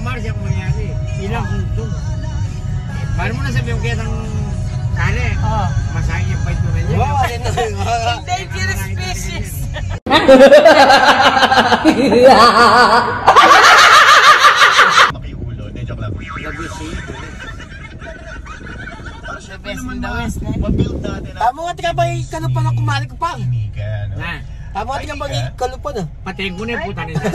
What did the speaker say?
Omar siya kung mangyari. Ilang punto. Paano mo nasabi yung kaya ng kare? Masayang yung bite mo rin yun. Dangerous species. Makiulo. Hindi, joke lang. The best in the West, eh. Pag-build natin na. Tama nga tika ba yung kalupan ang kumalik pa? Kinigan. Na, Tama nga tika ba yung kalupan ah? patayin ko na yung puta nila.